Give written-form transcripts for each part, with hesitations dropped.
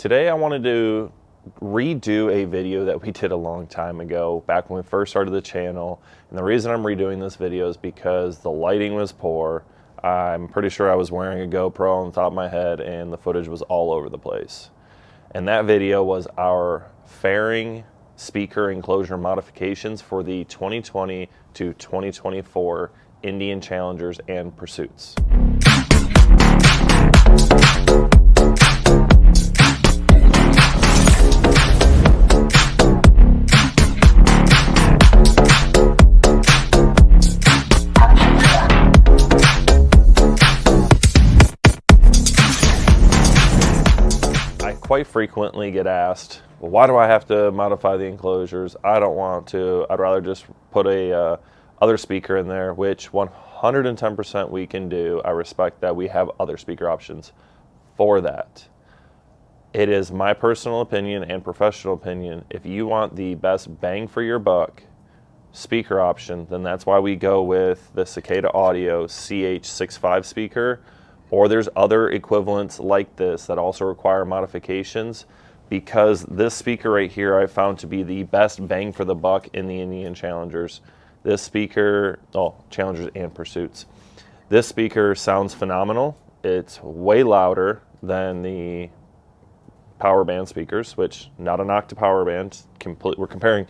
Today I wanted to redo a video that we did a long time ago, back when we first started the channel. And the reason I'm redoing this video is because the lighting was poor. I'm pretty sure I was wearing a GoPro on the top of my head and the footage was all over the place. And that video was our fairing speaker enclosure modifications for the 2020 to 2024 Indian Challengers and Pursuits. Quite frequently get asked, well, why do I have to modify the enclosures? I don't want to. I'd rather just put a other speaker in there, which 110% we can do. I respect that we have other speaker options for that. It is my personal opinion and professional opinion, if you want the best bang for your buck speaker option, then that's why we go with the Cicada Audio CH65 speaker. Or there's other equivalents like this that also require modifications, because this speaker right here I found to be the best bang for the buck in the Indian Challengers. This speaker, Challengers and Pursuits. This speaker sounds phenomenal. It's way louder than the power band speakers, which not a knock to power band. We're comparing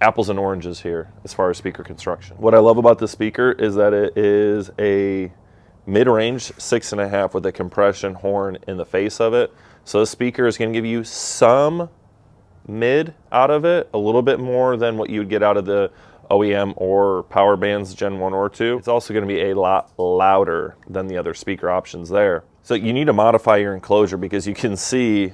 apples and oranges here as far as speaker construction. What I love about this speaker is that it is a mid-range 6.5 with a compression horn in the face of it. So the speaker is going to give you some mid out of it, a little bit more than what you would get out of the OEM or power bands Gen 1 or 2. It's also going to be a lot louder than the other speaker options there. So you need to modify your enclosure, because you can see,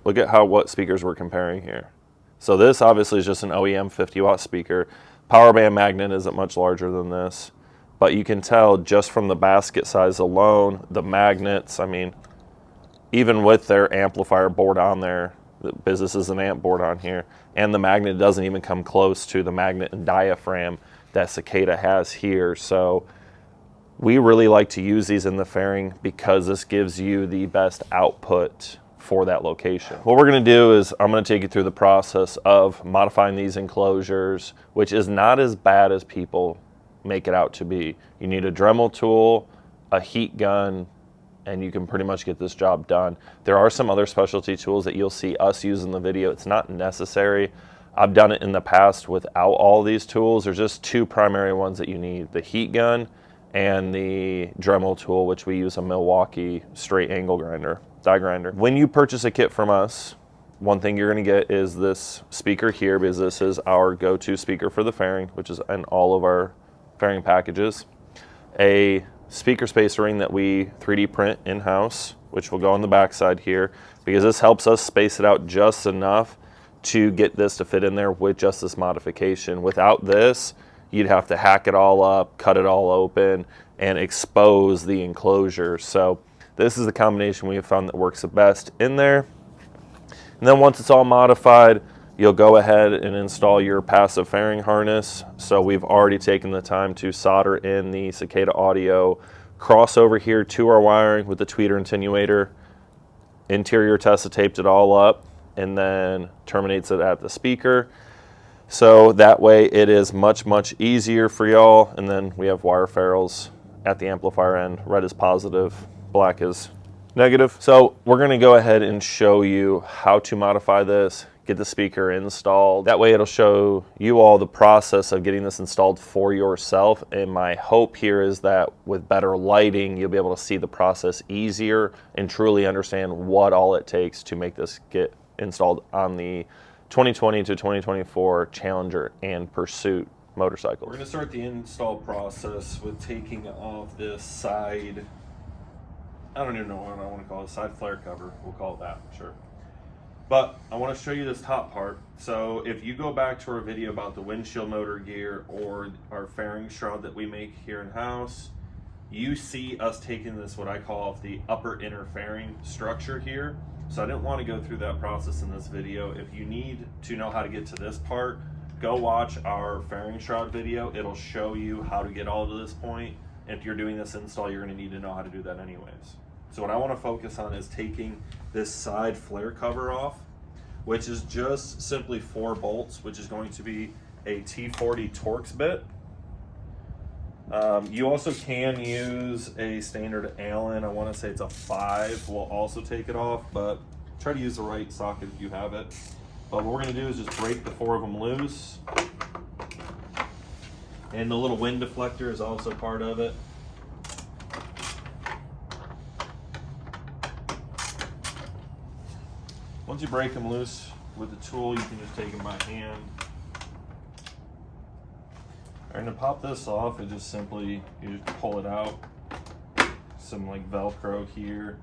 look at what speakers we're comparing here. So this obviously is just an OEM 50 watt speaker. Power band magnet isn't much larger than this. But you can tell just from the basket size alone, the magnets, even with their amplifier board on there, this is an amp board on here, and the magnet doesn't even come close to the magnet and diaphragm that Cicada has here. So we really like to use these in the fairing because this gives you the best output for that location. What we're going to do is I'm going to take you through the process of modifying these enclosures, which is not as bad as people make it out to be. You need a Dremel tool, a heat gun, and you can pretty much get this job done. There are some other specialty tools that you'll see us use in the video. It's not necessary. I've done it in the past without all these tools. There's just two primary ones that you need: the heat gun and the Dremel tool, which we use a Milwaukee straight angle grinder, die grinder. When you purchase a kit from us, one thing you're going to get is this speaker here, because this is our go-to speaker for the fairing, which is in all of our fairing packages. A speaker spacer ring that we 3D print in-house, which will go on the back side here, because this helps us space it out just enough to get this to fit in there with just this modification. Without this, you'd have to hack it all up, cut it all open, and expose the enclosure. So this is the combination we have found that works the best in there. And then once it's all modified, you'll go ahead and install your passive fairing harness. So we've already taken the time to solder in the Cicada Audio crossover here to our wiring with the tweeter attenuator. Interior Tessa taped it all up and then terminates it at the speaker. So that way it is much, much easier for y'all. And then we have wire ferrules at the amplifier end. Red is positive, black is negative. So we're gonna go ahead and show you how to modify this, get the speaker installed. That way it'll show you all the process of getting this installed for yourself. And my hope here is that with better lighting, you'll be able to see the process easier and truly understand what all it takes to make this get installed on the 2020 to 2024 Challenger and Pursuit motorcycles. We're gonna start the install process with taking off this side, I don't even know what I want to call it, side flare cover. We'll call it that, sure. But I want to show you this top part. So if you go back to our video about the windshield motor gear or our fairing shroud that we make here in house, you see us taking this, what I call the upper inner fairing structure here. So I didn't want to go through that process in this video. If you need to know how to get to this part, go watch our fairing shroud video. It'll show you how to get all to this point. If you're doing this install, you're going to need to know how to do that anyways. So what I want to focus on is taking this side flare cover off, which is just simply 4 bolts, which is going to be a T40 Torx bit. You also can use a standard Allen. I want to say it's a 5. We'll also take it off, but try to use the right socket if you have it. But what we're going to do is just break the 4 of them loose. And the little wind deflector is also part of it. Once you break them loose with the tool, you can just take them by hand. And to pop this off, it just simply, you just pull it out. Some like Velcro here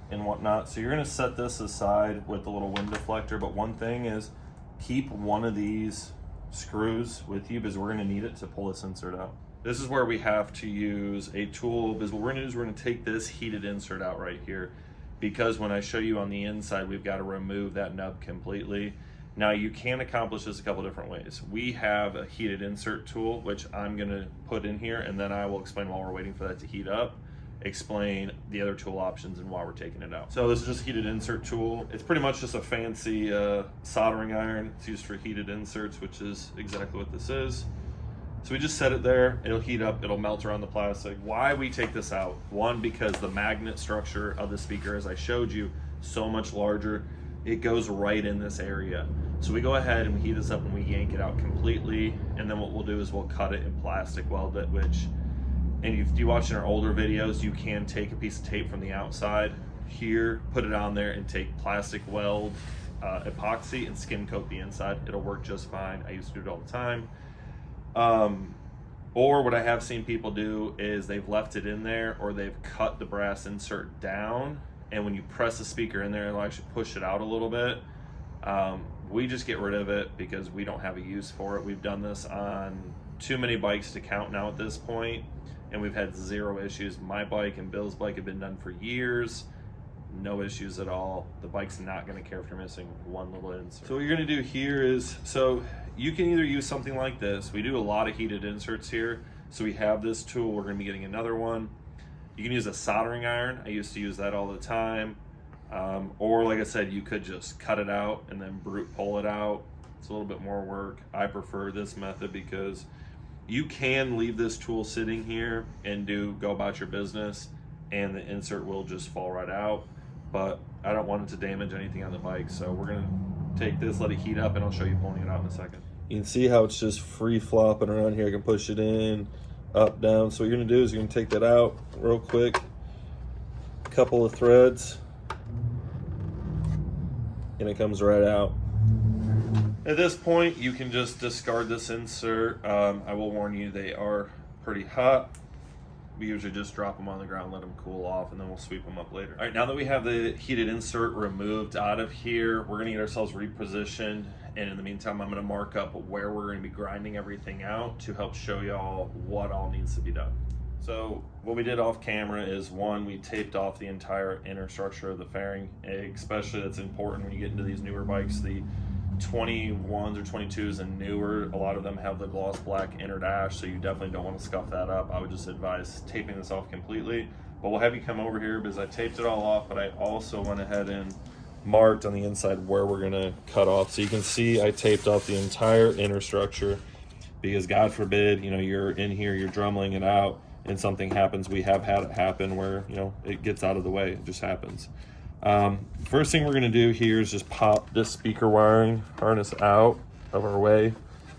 and whatnot. So you're gonna set this aside with the little wind deflector, but one thing is keep one of these screws with you because we're gonna need it to pull this insert out. This is where we have to use a tool because what we're gonna do is we're gonna take this heated insert out right here, because when I show you on the inside, we've got to remove that nub completely. Now you can accomplish this a couple different ways. We have a heated insert tool, which I'm gonna put in here, and then I will explain while we're waiting for that to heat up, explain the other tool options and why we're taking it out. So this is just a heated insert tool. It's pretty much just a fancy soldering iron. It's used for heated inserts, which is exactly what this is. So we just set it there, it'll heat up, it'll melt around the plastic. Why we take this out? One, because the magnet structure of the speaker, as I showed you, so much larger, it goes right in this area. So we go ahead and we heat this up and we yank it out completely, and then what we'll do is we'll cut it and plastic weld it, which, and if you watch in our older videos, you can take a piece of tape from the outside here, put it on there and take plastic weld, epoxy, and skin coat the inside. It'll work just fine. I used to do it all the time. Or what I have seen people do is they've left it in there, or they've cut the brass insert down, and when you press the speaker in there, it'll actually push it out a little bit. We just get rid of it because we don't have a use for it. We've done this on too many bikes to count now at this point, and we've had 0 issues. My bike and Bill's bike have been done for years. No issues at all. The bike's not gonna care if you're missing one little insert. So what you're gonna do here is, so you can either use something like this. We do a lot of heated inserts here. So we have this tool, we're gonna be getting another one. You can use a soldering iron. I used to use that all the time. Or like I said, you could just cut it out and then brute pull it out. It's a little bit more work. I prefer this method because you can leave this tool sitting here and go about your business, and the insert will just fall right out. But I don't want it to damage anything on the bike, so we're gonna take this, let it heat up, and I'll show you pulling it out in a second. You can see how it's just free flopping around here. I can push it in, up, down. So what you're gonna do is you're gonna take that out real quick, a couple of threads, and it comes right out. At this point, you can just discard this insert. I will warn you, they are pretty hot. We usually just drop them on the ground, let them cool off, and then we'll sweep them up later. All right, now that we have the heated insert removed out of here, we're gonna get ourselves repositioned. And in the meantime, I'm gonna mark up where we're gonna be grinding everything out to help show y'all what all needs to be done. So what we did off camera is, one, we taped off the entire inner structure of the fairing. Especially that's important when you get into these newer bikes. The 21s or 22s and newer, a lot of them have the gloss black inner dash, so you definitely don't want to scuff that up. I would just advise taping this off completely. But we'll have you come over here because I taped it all off, but I also went ahead and marked on the inside where we're gonna cut off. So you can see I taped off the entire inner structure because God forbid, you're in here, you're drummeling it out and something happens. We have had it happen where, it gets out of the way. It just happens. First thing we're gonna do here is just pop this speaker wiring harness out of our way.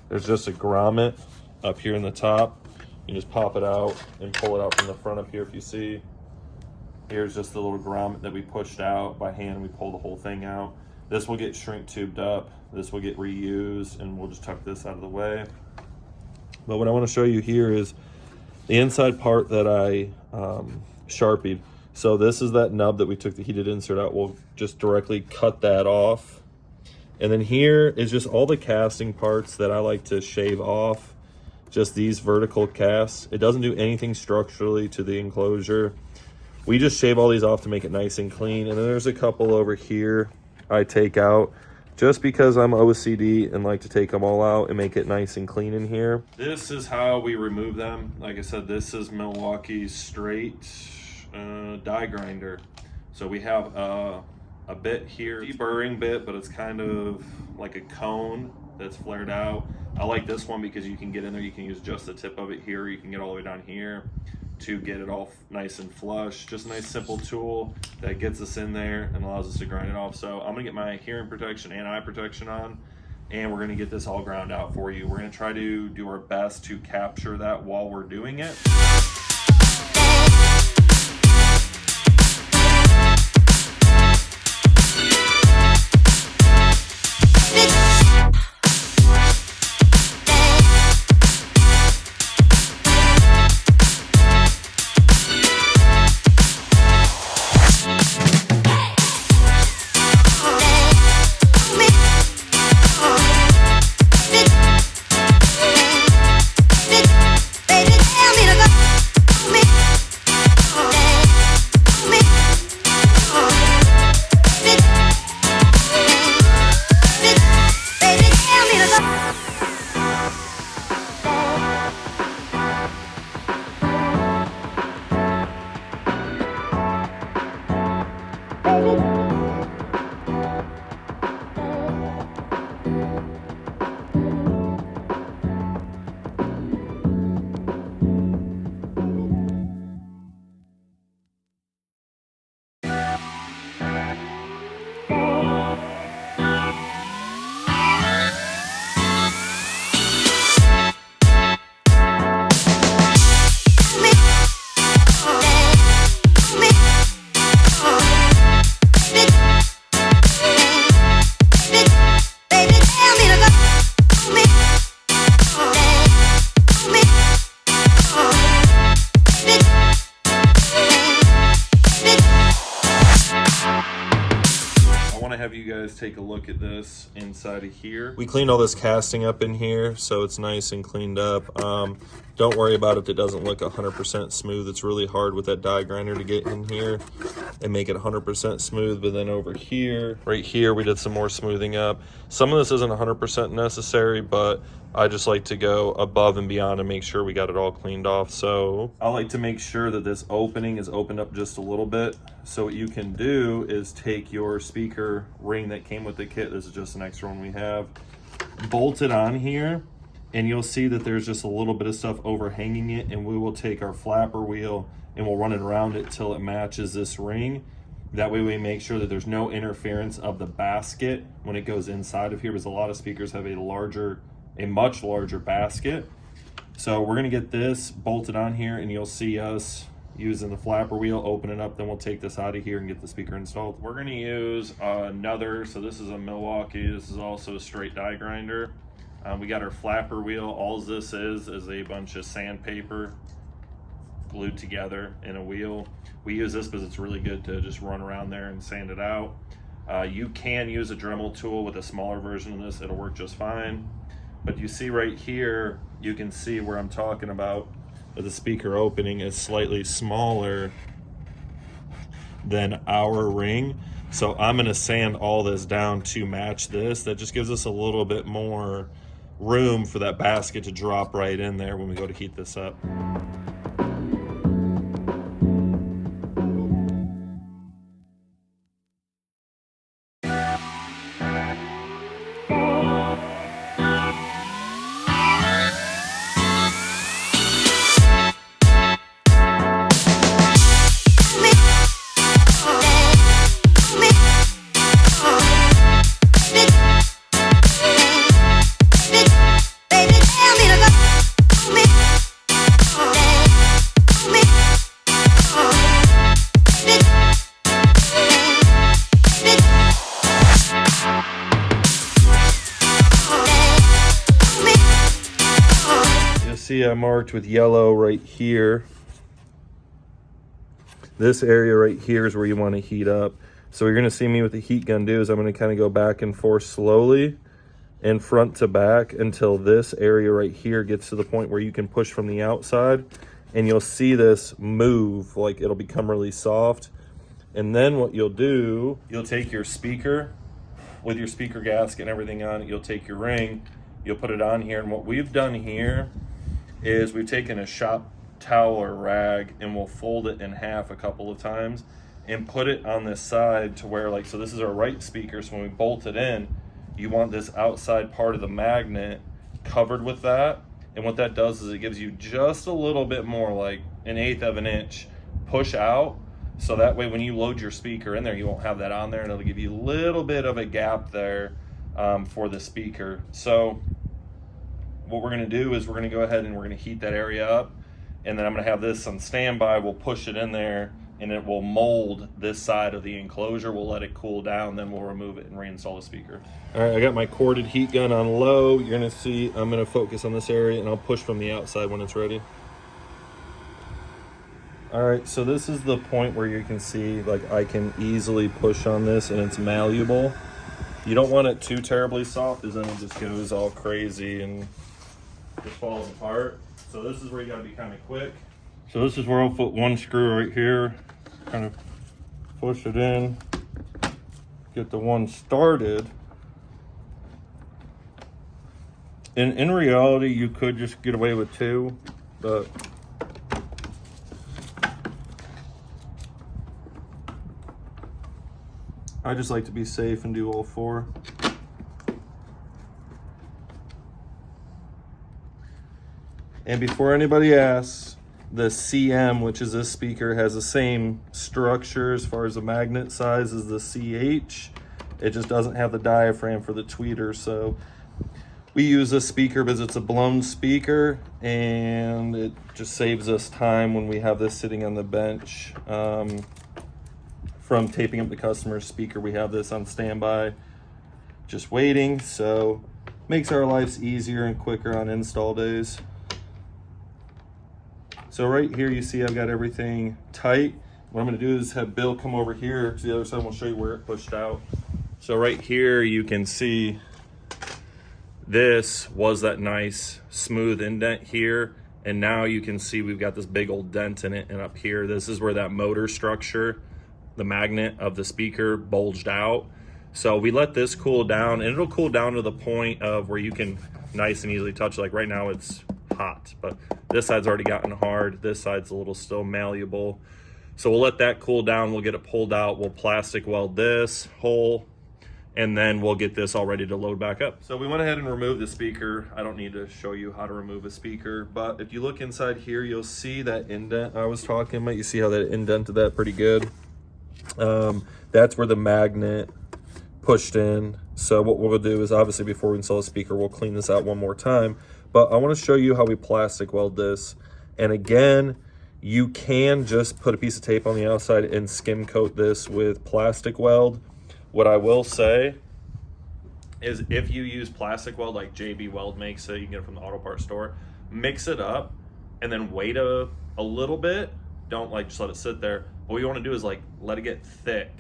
There's just a grommet up here in the top. You just pop it out and pull it out from the front up here if you see. Here's just the little grommet that we pushed out by hand. We pull the whole thing out. This will get shrink tubed up. This will get reused, and we'll just tuck this out of the way. But what I want to show you here is the inside part that I Sharpied. So this is that nub that we took the heated insert out. We'll just directly cut that off. And then here is just all the casting parts that I like to shave off. Just these vertical casts. It doesn't do anything structurally to the enclosure. We just shave all these off to make it nice and clean. And then there's a couple over here I take out just because I'm OCD and like to take them all out and make it nice and clean in here. This is how we remove them. Like I said, this is Milwaukee straight die grinder. So we have a bit here, deburring bit, but it's kind of like a cone that's flared out. I like this one because you can get in there, you can use just the tip of it here, you can get all the way down here to get it all nice and flush. Just a nice simple tool that gets us in there and allows us to grind it off. So I'm gonna get my hearing protection and eye protection on, and we're gonna get this all ground out for you. We're gonna try to do our best to capture that while we're doing it. Have you guys take a look at this inside of here. We cleaned all this casting up in here, so it's nice and cleaned up. Don't worry about it if it doesn't look 100% smooth. It's really hard with that die grinder to get in here and make it 100% smooth. But then over here, right here, we did some more smoothing up. Some of this isn't 100% necessary, but I just like to go above and beyond and make sure we got it all cleaned off. So I like to make sure that this opening is opened up just a little bit. So what you can do is take your speaker ring that came with the kit, this is just an extra one we have, bolt it on here, and you'll see that there's just a little bit of stuff overhanging it, and we will take our flapper wheel and we'll run it around it till it matches this ring. That way we make sure that there's no interference of the basket when it goes inside of here, because a lot of speakers have a much larger basket. So we're gonna get this bolted on here, and you'll see us using the flapper wheel, open it up, then we'll take this out of here and get the speaker installed. We're gonna use another, so this is a Milwaukee, this is also a straight die grinder. We got our flapper wheel. All this is a bunch of sandpaper glued together in a wheel. We use this because it's really good to just run around there and sand it out. You can use a Dremel tool with a smaller version of this, it'll work just fine. But you see right here, you can see where I'm talking about, that the speaker opening is slightly smaller than our ring. So I'm gonna sand all this down to match this. That just gives us a little bit more room for that basket to drop right in there when we go to heat this up. See, I marked with yellow right here. This area right here is where you want to heat up. So you're going to see me with the heat gun do is I'm going to kind of go back and forth slowly and front to back until this area right here gets to the point where you can push from the outside, and you'll see this move, like it'll become really soft. And then what you'll do, you'll take your speaker with your speaker gasket and everything on it, you'll take your ring, you'll put it on here, and what we've done here is we've taken a shop towel or rag, and we'll fold it in half a couple of times and put it on this side to where, like, so this is our right speaker, so when we bolt it in, you want this outside part of the magnet covered with that. And what that does is it gives you just a little bit more, like 1/8 of an inch push out, so that way when you load your speaker in there, you won't have that on there, and it'll give you a little bit of a gap there for the speaker. So what we're gonna do is we're gonna go ahead and we're gonna heat that area up, and then I'm gonna have this on standby. We'll push it in there and it will mold this side of the enclosure. We'll let it cool down, then we'll remove it and reinstall the speaker. All right, I got my corded heat gun on low. You're gonna see I'm gonna focus on this area, and I'll push from the outside when it's ready. All right, so this is the point where you can see, like, I can easily push on this and it's malleable. You don't want it too terribly soft, because then it just goes all crazy and just falls apart. So this is where you gotta be kind of quick. So this is where I'll put one screw right here, kind of push it in, get the one started. And in reality, you could just get away with two, but I just like to be safe and do all four. And before anybody asks, the CM, which is this speaker, has the same structure as far as the magnet size as the CH. It just doesn't have the diaphragm for the tweeter. So we use this speaker because it's a blown speaker, and it just saves us time when we have this sitting on the bench. From taping up the customer's speaker, we have this on standby, just waiting. So makes our lives easier and quicker on install days. So right here, you see I've got everything tight. What I'm gonna do is have Bill come over here to the other side, and we'll show you where it pushed out. So right here, you can see this was that nice smooth indent here. And now you can see we've got this big old dent in it. And up here, this is where that motor structure, the magnet of the speaker, bulged out. So we let this cool down, and it'll cool down to the point of where you can nice and easily touch. Like right now it's hot, but this side's already gotten hard. This side's a little still malleable. So we'll let that cool down. We'll get it pulled out. We'll plastic weld this hole, and then we'll get this all ready to load back up. So we went ahead and removed the speaker. I don't need to show you how to remove a speaker, but if you look inside here, you'll see that indent I was talking about. You see how that indented that pretty good. That's where the magnet pushed in. So what we'll do is, obviously before we install the speaker, we'll clean this out one more time, but I want to show you how we plastic weld this. And again, you can just put a piece of tape on the outside and skim coat this with plastic weld. What I will say is, if you use plastic weld like JB Weld makes it, you can get it from the auto parts store, mix it up and then wait a little bit. Don't like just let it sit there. What you want to do is like let it get thick,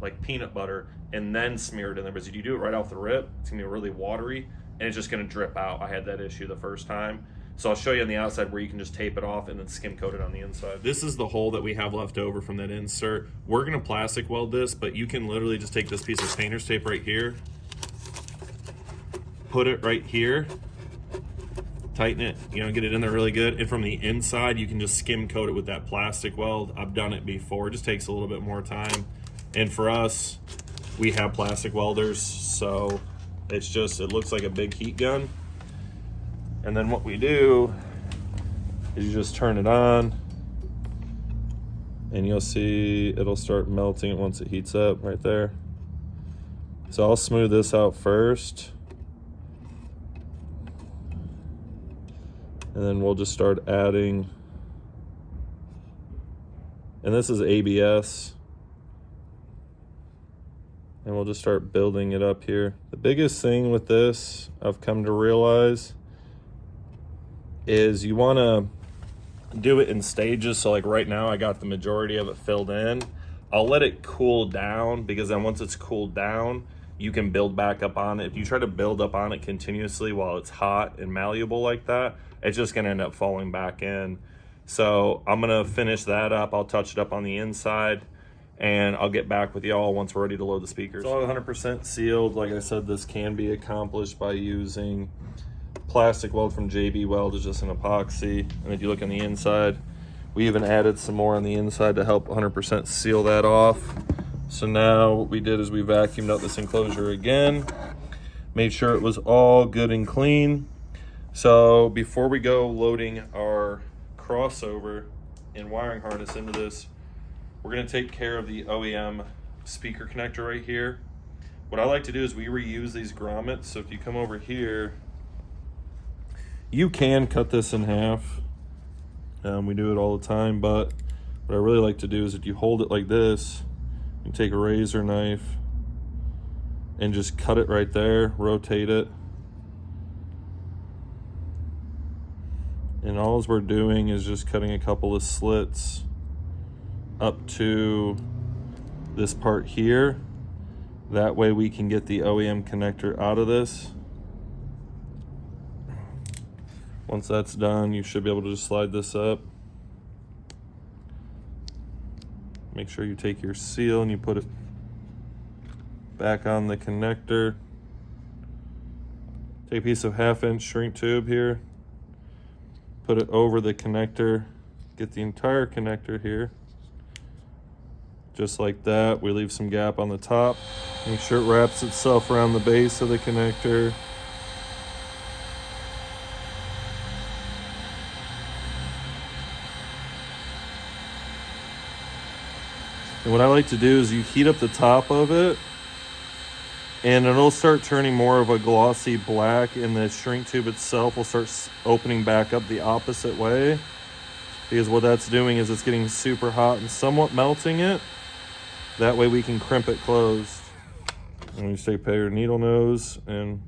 like peanut butter, and then smear it in there. Because if you do it right off the rip, it's gonna be really watery and it's just gonna drip out. I had that issue the first time. So I'll show you on the outside where you can just tape it off and then skim coat it on the inside. This is the hole that we have left over from that insert. We're gonna plastic weld this, but you can literally just take this piece of painter's tape right here, put it right here, tighten it, you know, get it in there really good. And from the inside, you can just skim coat it with that plastic weld. I've done it before. It just takes a little bit more time. And for us, we have plastic welders, so it's just, it looks like a big heat gun. And then what we do is you just turn it on, and you'll see it'll start melting once it heats up right there. So I'll smooth this out first, and then we'll just start adding. And this is ABS. And we'll just start building it up here. The biggest thing with this, I've come to realize, is you want to do it in stages. So like right now I got the majority of it filled in. I'll let it cool down, because then once it's cooled down, you can build back up on it. If you try to build up on it continuously while it's hot and malleable like that, it's just gonna end up falling back in. So I'm gonna finish that up. I'll touch it up on the inside, and I'll get back with y'all once we're ready to load the speakers. It's all 100% sealed. Like I said, this can be accomplished by using plastic weld from JB Weld. Is just an epoxy. And if you look on the inside, We even added some more on the inside to help 100% seal that off. So now what we did is we vacuumed out this enclosure again, made sure it was all good and clean. So before we go loading our crossover and wiring harness into this, we're going to take care of the OEM speaker connector right here. What I like to do is we reuse these grommets. So if you come over here, you can cut this in half. We do it all the time, but what I really like to do is if you hold it like this, you take a razor knife and just cut it right there, rotate it. And all we're doing is just cutting a couple of slits up to this part here. That way we can get the OEM connector out of this. Once that's done, you should be able to just slide this up. Make sure you take your seal and you put it back on the connector. Take a piece of 1/2-inch shrink tube here, put it over the connector, get the entire connector here. Just like that. We leave some gap on the top. Make sure it wraps itself around the base of the connector. And what I like to do is you heat up the top of it and it'll start turning more of a glossy black, and the shrink tube itself will start opening back up the opposite way, because what that's doing is it's getting super hot and somewhat melting it. That way we can crimp it closed. And you take your needle nose and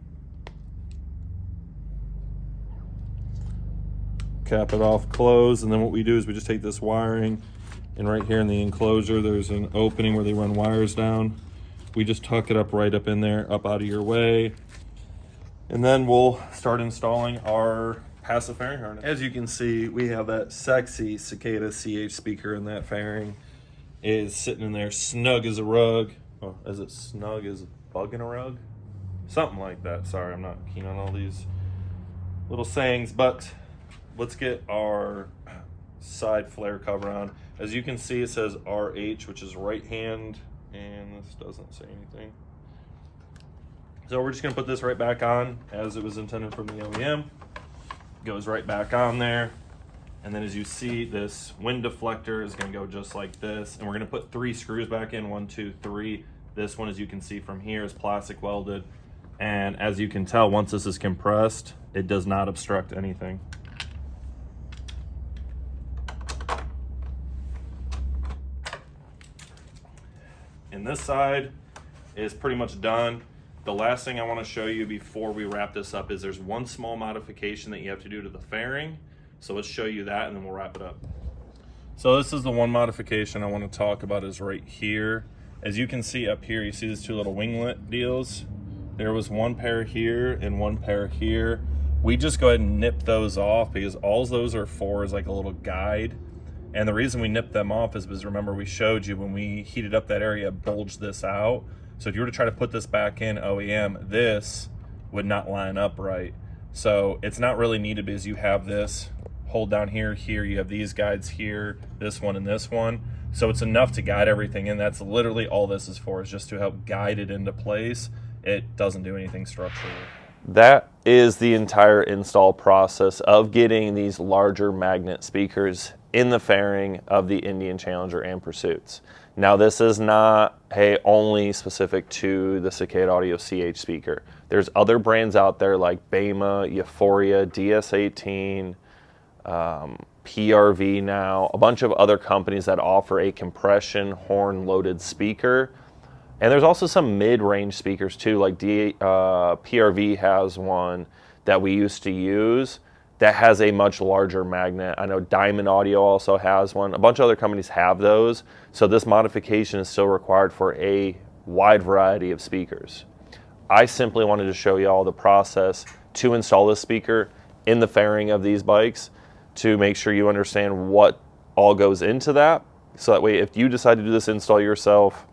cap it off closed. And then what we do is we just take this wiring, and right here in the enclosure there's an opening where they run wires down. We just tuck it up right up in there, up out of your way. And then we'll start installing our passive fairing harness. As you can see, we have that sexy Cicada CH speaker in that fairing. It is sitting in there snug as a rug. Oh, is it snug as a bug in a rug? Something like that. Sorry, I'm not keen on all these little sayings, but let's get our side flare cover on. As you can see, it says RH, which is right hand, and this doesn't say anything. So we're just gonna put this right back on as it was intended from the OEM. Goes right back on there. And then as you see, this wind deflector is gonna go just like this. And we're gonna put 3 screws back in, 1, 2, 3. This one, as you can see from here, is plastic welded. And as you can tell, once this is compressed, it does not obstruct anything. And this side is pretty much done. The last thing I want to show you before we wrap this up is there's one small modification that you have to do to the fairing. So let's show you that and then we'll wrap it up. So this is the one modification I want to talk about, is right here. As you can see up here, you see these 2 little winglet deals. There was 1 pair here and 1 pair here. We just go ahead and nip those off because all those are for is like a little guide. And the reason we nipped them off is because, remember, we showed you when we heated up that area, it bulged this out. So if you were to try to put this back in OEM, this would not line up right. So it's not really needed because you have this hold down here, here, you have these guides here, this one and this one. So it's enough to guide everything in. That's literally all this is for, is just to help guide it into place. It doesn't do anything structurally. That is the entire install process of getting these larger magnet speakers in the fairing of the Indian Challenger and Pursuits. Now this is not, hey, only specific to the Cicada Audio CH speaker. There's other brands out there like Bema, Euphoria, DS18, PRV now, a bunch of other companies that offer a compression horn loaded speaker. And there's also some mid-range speakers too, like PRV has one that we used to use that has a much larger magnet. I know Diamond Audio also has one. A bunch of other companies have those. So this modification is still required for a wide variety of speakers. I simply wanted to show you all the process to install this speaker in the fairing of these bikes to make sure you understand what all goes into that. So that way, if you decide to do this install yourself,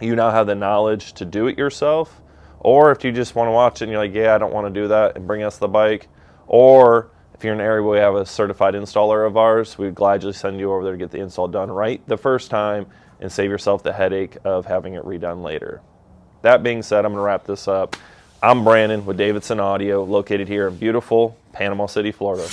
you now have the knowledge to do it yourself. Or if you just want to watch it and you're like, yeah, I don't want to do that, and bring us the bike. Or If you're in an area where we have a certified installer of ours, we'd gladly send you over there to get the install done right the first time and save yourself the headache of having it redone later. That being said, I'm going to wrap this up. I'm Brandon with Davidson Audio, located here in beautiful Panama City, Florida.